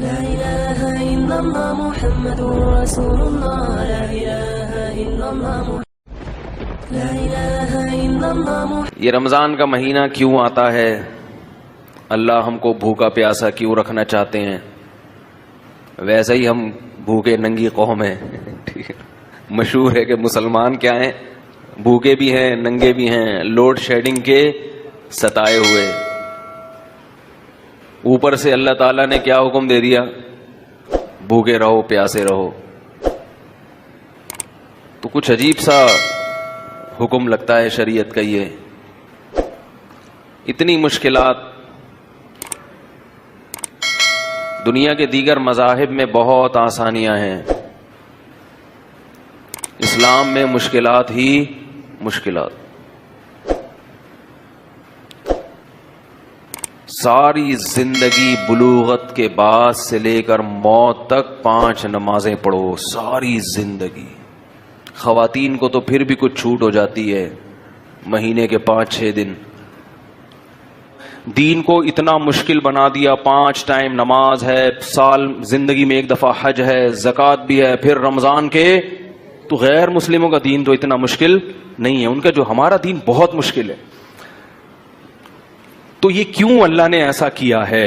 لا إله إلا الله محمد رسول الله لا إله إلا الله لا إله إلا الله. یہ رمضان کا مہینہ کیوں آتا ہے؟ اللہ ہم کو بھوکا پیاسا کیوں رکھنا چاہتے ہیں؟ ویسے ہی ہم بھوکے ننگی قوم ہیں. ٹھیک ہے، مشہور ہے کہ مسلمان کیا ہیں، بھوکے بھی ہیں ننگے بھی ہیں، لوڈ شیڈنگ کے ستائے ہوئے. اوپر سے اللہ تعالیٰ نے کیا حکم دے دیا؟ بھوکے رہو پیاسے رہو. تو کچھ عجیب سا حکم لگتا ہے شریعت کا. یہ اتنی مشکلات دنیا کے دیگر مذاہب میں بہت آسانیاں ہیں، اسلام میں مشکلات ہی مشکلات. ساری زندگی بلوغت کے بعد سے لے کر موت تک 5 نمازیں پڑھو، ساری زندگی. خواتین کو تو پھر بھی کچھ چھوٹ ہو جاتی ہے، مہینے کے 5-6 دن. دین کو اتنا مشکل بنا دیا، 5 ٹائم نماز ہے، سال زندگی میں 1 دفعہ حج ہے، زکوٰۃ بھی ہے، پھر رمضان کے. تو غیر مسلموں کا دین تو اتنا مشکل نہیں ہے، ان کا جو ہمارا دین بہت مشکل ہے. تو یہ کیوں اللہ نے ایسا کیا ہے؟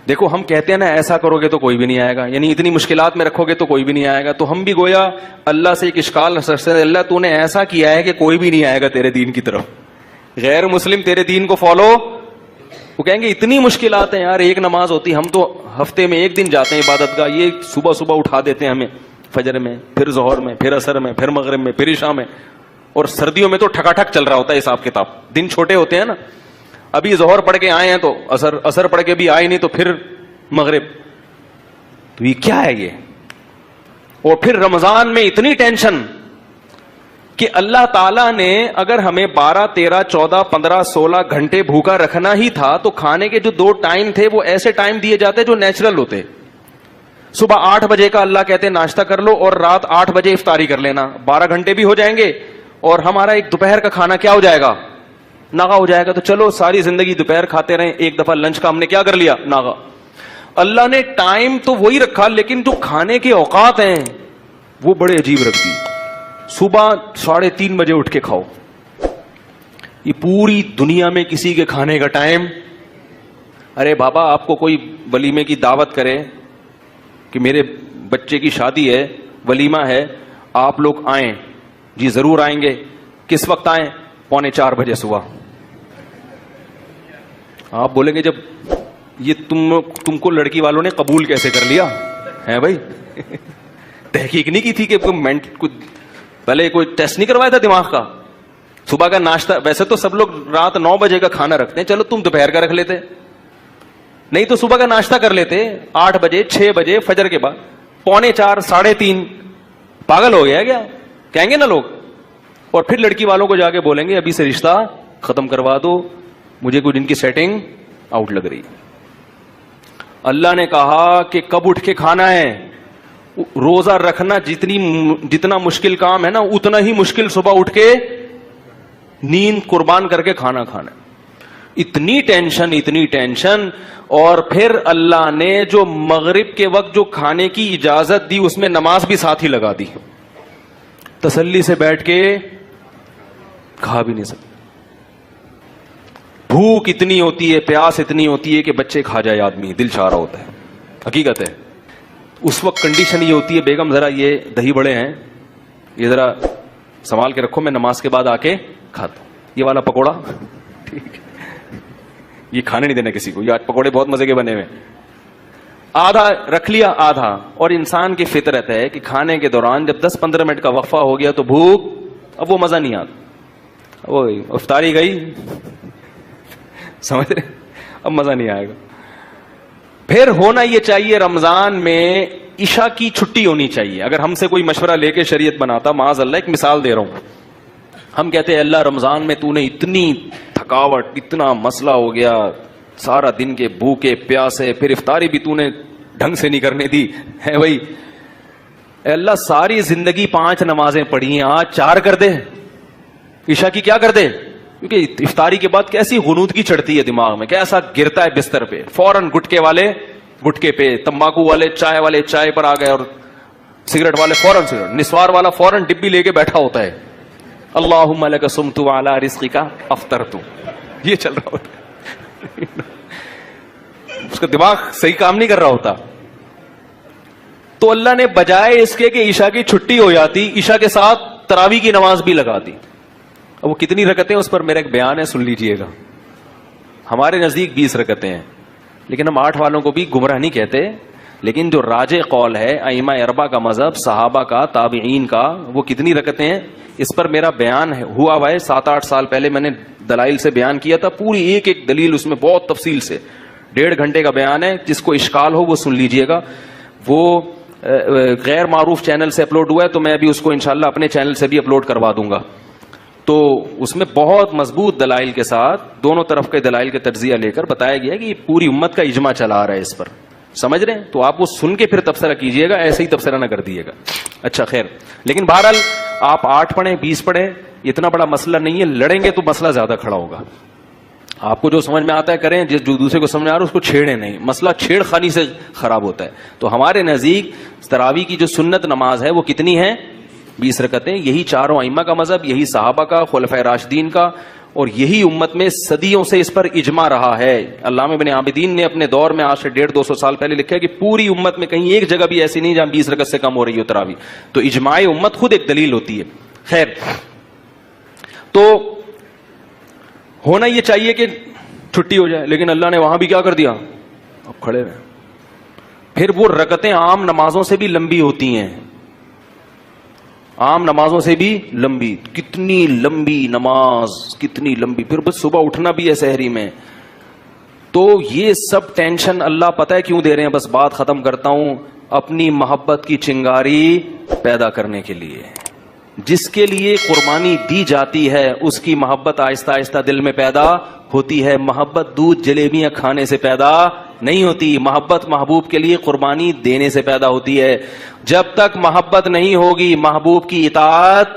دیکھو ہم کہتے ہیں نا ایسا کرو گے تو کوئی بھی نہیں آئے گا، یعنی اتنی مشکلات میں رکھو گے تو کوئی بھی نہیں آئے گا. تو ہم بھی گویا اللہ سے ایک اشکال رکھتے ہیں، اللہ تو نے ایسا کیا ہے کہ کوئی بھی نہیں آئے گا تیرے دین کی طرف. غیر مسلم تیرے دین کو فالو، وہ کہیں گے اتنی مشکلات ہیں یار، ایک نماز ہوتی، ہم تو ہفتے میں 1 دن جاتے ہیں عبادت کا، یہ صبح صبح اٹھا دیتے ہیں ہمیں، فجر میں، پھر ظہر میں، پھر عصر میں، پھر مغرب میں، پھر عشاء میں. اور سردیوں میں تو ٹھکا ٹھک چل رہا ہوتا ہے حساب کتاب، دن چھوٹے ہوتے ہیں نا. ابھی ظہر پڑھ کے آئے ہیں تو عصر پڑھ کے بھی آئے نہیں تو پھر مغرب. تو یہ کیا ہے یہ؟ اور پھر رمضان میں اتنی ٹینشن کہ اللہ تعالیٰ نے اگر ہمیں 12 13 14 15 16 گھنٹے بھوکا رکھنا ہی تھا تو کھانے کے جو 2 ٹائم تھے وہ ایسے ٹائم دیے جاتے جو نیچرل ہوتے. صبح 8 بجے کا اللہ کہتے ناشتہ کر لو اور رات 8 بجے افطاری کر لینا، 12 گھنٹے بھی ہو جائیں گے اور ہمارا ایک دوپہر کا کھانا کیا ہو جائے گا؟ ناغا ہو جائے گا. تو چلو ساری زندگی دوپہر کھاتے رہیں، ایک دفعہ لنچ کا ہم نے کیا کر لیا؟ ناغا. اللہ نے ٹائم تو وہی رکھا لیکن جو کھانے کے اوقات ہیں وہ بڑے عجیب رکھ دی. صبح 3:30 بجے اٹھ کے کھاؤ. یہ پوری دنیا میں کسی کے کھانے کا ٹائم. ارے بابا آپ کو کوئی ولیمے کی دعوت کرے کہ میرے بچے کی شادی ہے، ولیمہ ہے، آپ لوگ آئیں. جی ضرور آئیں گے. کس وقت آئیں؟ 3:45 بجے صبح. آپ بولیں گے جب یہ تم کو لڑکی والوں نے قبول کیسے کر لیا ہے بھائی؟ تحقیق نہیں کی تھی کہ پہلے کوئی ٹیسٹ نہیں کروایا تھا دماغ کا؟ صبح کا ناشتہ ویسے تو سب لوگ رات 9 بجے کا کھانا رکھتے ہیں، چلو تم دوپہر کا رکھ لیتے، نہیں تو صبح کا ناشتہ کر لیتے 8 بجے 6 بجے فجر کے بعد. 3:45 3:30 پاگل ہو گیا کیا کہیں گے نا لوگ. اور پھر لڑکی والوں کو جا کے بولیں گے ابھی سے رشتہ ختم کروا دو، مجھے کچھ ان کی سیٹنگ آؤٹ لگ رہی. اللہ نے کہا کہ کب اٹھ کے کھانا ہے. روزہ رکھنا جتنا مشکل کام ہے نا اتنا ہی مشکل صبح اٹھ کے نیند قربان کر کے کھانا کھانا. اتنی ٹینشن. اور پھر اللہ نے جو مغرب کے وقت جو کھانے کی اجازت دی اس میں نماز بھی ساتھ ہی لگا دی. تسلی سے بیٹھ کے کھا بھی نہیں سکتے. بھوک اتنی ہوتی ہے، پیاس اتنی ہوتی ہے کہ بچے کھا جائے آدمی، دل چاہ رہا ہوتا ہے. حقیقت ہے اس وقت کنڈیشن یہ ہوتی ہے بیگم ذرا یہ دہی بڑے ہیں یہ ذرا سنبھال کے رکھو، میں نماز کے بعد آ کے کھاتا ہوں. یہ والا پکوڑا ٹھیک یہ کھانے نہیں دینا کسی کو، یہ پکوڑے بہت مزے کے بنے ہوئے. آدھا رکھ لیا آدھا. اور انسان کی فطرت ہے کہ کھانے کے دوران جب 10-15 منٹ کا وقفہ ہو گیا تو بھوک، اب وہ مزہ نہیں آتا. وہ افطاری گئی سمجھ رہے، اب مزہ نہیں آئے گا. پھر ہونا یہ چاہیے رمضان میں عشاء کی چھٹی ہونی چاہیے. اگر ہم سے کوئی مشورہ لے کے شریعت بناتا، معاذ اللہ ایک مثال دے رہا ہوں، ہم کہتے ہیں اللہ رمضان میں تو نے اتنی تھکاوٹ، اتنا مسئلہ ہو گیا، سارا دن کے بھوکے پیاسے، پھر افطاری بھی تو نے ڈھنگ سے نہیں کرنے دی ہے بھائی. اے اللہ ساری زندگی 5 نمازیں پڑھی ہیں، آج 4 کر دے، عشاء کی کیا کر دے. کیونکہ افطاری کے بعد کیسی غنودگی چڑھتی ہے دماغ میں، کیسا گرتا ہے بستر پہ، فوراً گٹکے والے گٹکے پہ, تمباکو والے چائے پر آ گئے, اور سگریٹ والے فوراً سگریٹ, نسوار والا فوراً ڈبی لے کے بیٹھا ہوتا ہے, اللہم لک صمت وعلی رزقک افطرت, یہ چل رہا ہوتا ہے. اس کا دماغ صحیح کام نہیں کر رہا ہوتا. تو اللہ نے بجائے اس کے کہ عشاء کی چھٹی ہو جاتی, عشاء کے ساتھ تراویح کی نماز بھی لگا دی. اب وہ کتنی رکعتیں, اس پر میرا ایک بیان ہے, سن لیجئے گا. ہمارے نزدیک 20 رکعتیں ہیں, لیکن ہم 8 والوں کو بھی گمراہ نہیں کہتے. لیکن جو راجح قول ہے ائمہ اربعہ کا مذہب, صحابہ کا, تابعین کا, وہ کتنی رکعتیں ہیں, اس پر میرا بیان ہوا ہے 7-8 سال پہلے. میں نے دلائل سے بیان کیا تھا, پوری ایک ایک دلیل اس میں بہت تفصیل سے, 1.5 گھنٹے کا بیان ہے. جس کو اشکال ہو وہ سن لیجئے گا. وہ غیر معروف چینل سے اپلوڈ ہوا ہے, تو میں ابھی اس کو انشاءاللہ اپنے چینل سے بھی اپلوڈ کروا دوں گا. تو اس میں بہت مضبوط دلائل کے ساتھ, دونوں طرف کے دلائل کے تجزیہ لے کر بتایا گیا ہے کہ یہ پوری امت کا اجماع چلا آ رہا ہے اس پر. سمجھ رہے ہیں؟ تو آپ وہ سن کے پھر تبصرہ کیجئے گا, ایسے ہی تبصرہ نہ کر دیجیے گا. اچھا خیر, لیکن بہرحال آپ 8 پڑھیں 20 پڑھیں, اتنا بڑا مسئلہ نہیں ہے. لڑیں گے تو مسئلہ زیادہ کھڑا ہوگا. آپ کو جو سمجھ میں آتا ہے کریں, جو دوسرے کو سمجھ میں آ رہا ہے اس کو چھیڑیں نہیں. مسئلہ چھیڑ خانی سے خراب ہوتا ہے. تو ہمارے نزدیک تراویح کی جو سنت نماز ہے وہ کتنی ہے؟ 20 رکعتیں. یہی چاروں ائمہ کا مذہب, یہی صحابہ کا, خلفائے راشدین کا, اور یہی امت میں صدیوں سے اس پر اجماع رہا ہے. علامہ ابن عابدین نے اپنے دور میں, آج سے 150-200 سال پہلے لکھا ہے کہ پوری امت میں کہیں ایک جگہ بھی ایسی نہیں جہاں 20 رکعت سے کم ہو رہی ہو تراویح. تو اجماع امت خود ایک دلیل ہوتی ہے. خیر, تو ہونا یہ چاہیے کہ چھٹی ہو جائے, لیکن اللہ نے وہاں بھی کیا کر دیا, اب کھڑے رہے. پھر وہ رکعتیں عام نمازوں سے بھی لمبی ہوتی ہیں, عام نمازوں سے بھی لمبی. کتنی لمبی نماز, کتنی لمبی. پھر بس صبح اٹھنا بھی ہے سحری میں. تو یہ سب ٹینشن اللہ پتہ ہے کیوں دے رہے ہیں, بس بات ختم کرتا ہوں, اپنی محبت کی چنگاری پیدا کرنے کے لیے. جس کے لیے قربانی دی جاتی ہے اس کی محبت آہستہ آہستہ دل میں پیدا ہوتی ہے. محبت دودھ جلیبیاں کھانے سے پیدا نہیں ہوتی, محبت محبوب کے لیے قربانی دینے سے پیدا ہوتی ہے. جب تک محبت نہیں ہوگی محبوب کی اطاعت,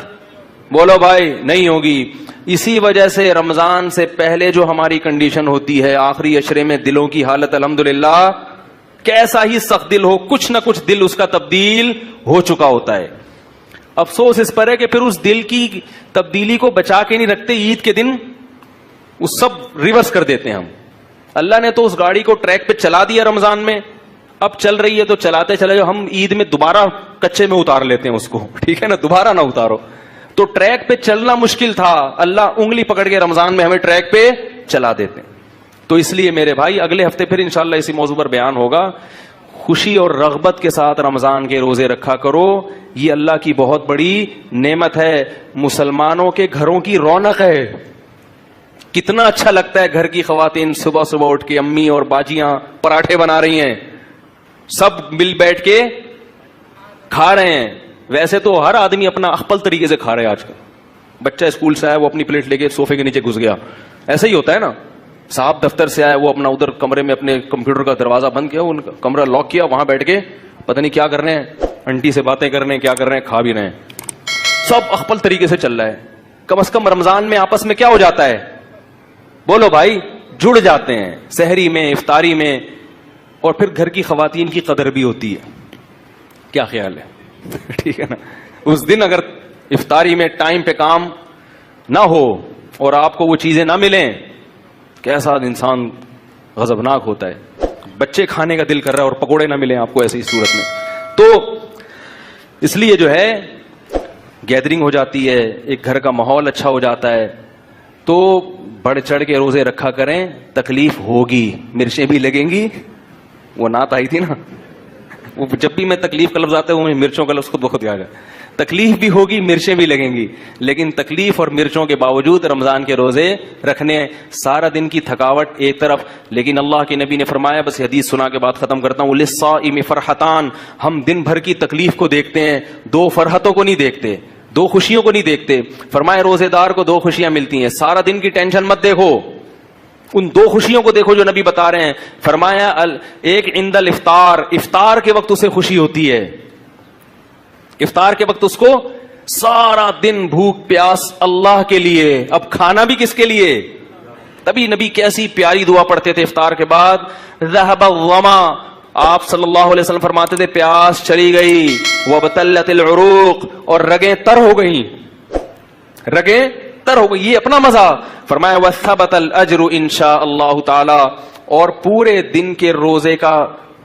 بولو بھائی, نہیں ہوگی. اسی وجہ سے رمضان سے پہلے جو ہماری کنڈیشن ہوتی ہے, آخری عشرے میں دلوں کی حالت الحمدللہ کیسا ہی سخت دل ہو, کچھ نہ کچھ دل اس کا تبدیل ہو چکا ہوتا ہے. افسوس اس پر ہے کہ پھر اس دل کی تبدیلی کو بچا کے نہیں رکھتے. عید کے دن وہ سب ریورس کر دیتے ہیں ہم. اللہ نے تو اس گاڑی کو ٹریک پہ چلا دیا رمضان میں, اب چل رہی ہے تو چلاتے چلے جاؤ. ہم عید میں دوبارہ کچے میں اتار لیتے ہیں اس کو, ٹھیک ہے نا, دوبارہ نہ اتارو. تو ٹریک پہ چلنا مشکل تھا, اللہ انگلی پکڑ کے رمضان میں ہمیں ٹریک پہ چلا دیتے ہیں. تو اس لیے میرے بھائی اگلے ہفتے پھر انشاءاللہ اسی موضوع پر بیان ہوگا. خوشی اور رغبت کے ساتھ رمضان کے روزے رکھا کرو, یہ اللہ کی بہت بڑی نعمت ہے. مسلمانوں کے گھروں کی رونق ہے. کتنا اچھا لگتا ہے گھر کی خواتین صبح صبح اٹھ کے, امی اور باجیاں پراٹھے بنا رہی ہیں, سب مل بیٹھ کے کھا رہے ہیں. ویسے تو ہر آدمی اپنا اخپل طریقے سے کھا رہے ہیں آج کل. بچہ اسکول سے آیا, وہ اپنی پلیٹ لے کے صوفے کے نیچے گھس گیا, ایسا ہی ہوتا ہے نا. صاحب دفتر سے آیا, وہ اپنا ادھر کمرے میں اپنے کمپیوٹر کا دروازہ بند کیا, ان کا کمرہ لاک کیا, وہاں بیٹھ کے پتہ نہیں کیا کر رہے ہیں, انٹی سے باتیں کر رہے ہیں, کیا کر رہے ہیں, کھا بھی رہے ہیں. سب اخپل طریقے سے چل رہا ہے. کم از کم رمضان میں آپس میں کیا ہو جاتا ہے, بولو بھائی, جڑ جاتے ہیں سحری میں, افطاری میں, اور پھر گھر کی خواتین کی قدر بھی ہوتی ہے. کیا خیال ہے؟ ٹھیک ہے نا. اس دن اگر افطاری میں ٹائم پہ کام نہ ہو اور آپ کو وہ چیزیں نہ ملیں, کیسا انسان غضبناک ہوتا ہے. بچے کھانے کا دل کر رہا ہے اور پکوڑے نہ ملیں آپ کو ایسی صورت میں. تو اس لیے جو ہے گیدرنگ ہو جاتی ہے, ایک گھر کا ماحول اچھا ہو جاتا ہے. تو بڑھ چڑھ کے روزے رکھا کریں. تکلیف ہوگی, مرچیں بھی لگیں گی. وہ نعت آئی تھی نا, وہ جب بھی میں تکلیف کا لفظ آتا ہے وہ مرچوں کا لفظ خود بخود یاد ہے. تکلیف بھی ہوگی, مرچیں بھی لگیں گی, لیکن تکلیف اور مرچوں کے باوجود رمضان کے روزے رکھنے. سارا دن کی تھکاوٹ ایک طرف, لیکن اللہ کے نبی نے فرمایا, بس حدیث سنا کے بعد ختم کرتا ہوں, للصائم فرحتان, ہم دن بھر کی تکلیف کو دیکھتے ہیں, 2 فرحتوں کو نہیں دیکھتے, 2 خوشیوں کو نہیں دیکھتے. فرمایا روزے دار کو 2 خوشیاں ملتی ہیں. سارا دن کی ٹینشن مت دیکھو, ان 2 خوشیوں کو دیکھو جو نبی بتا رہے ہیں. فرمایا ایک عند الافطار, افطار کے وقت اسے خوشی ہوتی ہے. افطار کے وقت اس کو سارا دن بھوک پیاس اللہ کے لیے, اب کھانا بھی کس کے لیے. تبھی نبی کیسی پیاری دعا پڑھتے تھے افطار کے بعد, ذهب الظما, آپ صلی اللہ علیہ وسلم فرماتے تھے پیاس چلی گئی وابتلت العروق، اور رگیں تر ہو گئیں، رگیں تر ہو گئی، یہ اپنا مزہ. فرمایا وثبت الاجر انشاء اللہ تعالی، اور پورے دن کے روزے کا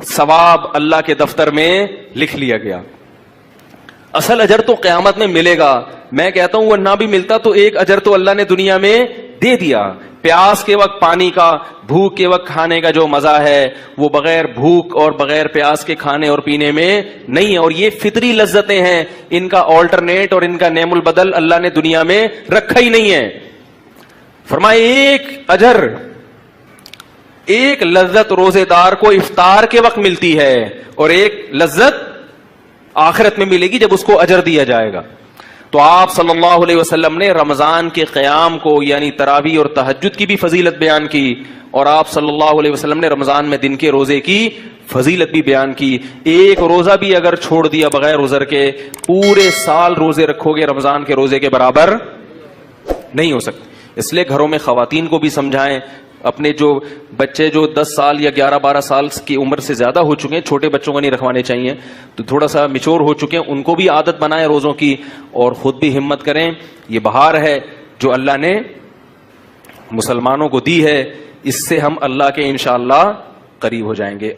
ثواب اللہ کے دفتر میں لکھ لیا گیا. اصل اجر تو قیامت میں ملے گا. میں کہتا ہوں وہ نہ بھی ملتا تو ایک اجر تو اللہ نے دنیا میں دے دیا. پیاس کے وقت پانی کا، بھوک کے وقت کھانے کا جو مزہ ہے وہ بغیر بھوک اور بغیر پیاس کے کھانے اور پینے میں نہیں ہے. اور یہ فطری لذتیں ہیں، ان کا آلٹرنیٹ اور ان کا نعم البدل اللہ نے دنیا میں رکھا ہی نہیں ہے. فرمائے ایک اجر، ایک لذت روزے دار کو افطار کے وقت ملتی ہے، اور ایک لذت آخرت میں ملے گی جب اس کو اجر دیا جائے گا. تو آپ صلی اللہ علیہ وسلم نے رمضان کے قیام کو یعنی تراویح اور تہجد کی بھی فضیلت بیان کی، اور آپ صلی اللہ علیہ وسلم نے رمضان میں دن کے روزے کی فضیلت بھی بیان کی. ایک روزہ بھی اگر چھوڑ دیا بغیر عذر کے، پورے سال روزے رکھو گے رمضان کے روزے کے برابر نہیں ہو سکتے. اس لیے گھروں میں خواتین کو بھی سمجھائیں، اپنے جو بچے جو 10 سال یا 11-12 سال کی عمر سے زیادہ ہو چکے ہیں، چھوٹے بچوں کو نہیں رکھوانے چاہیے، تو تھوڑا سا میچور ہو چکے ہیں، ان کو بھی عادت بنائیں روزوں کی، اور خود بھی ہمت کریں. یہ بہار ہے جو اللہ نے مسلمانوں کو دی ہے، اس سے ہم اللہ کے انشاءاللہ قریب ہو جائیں گے.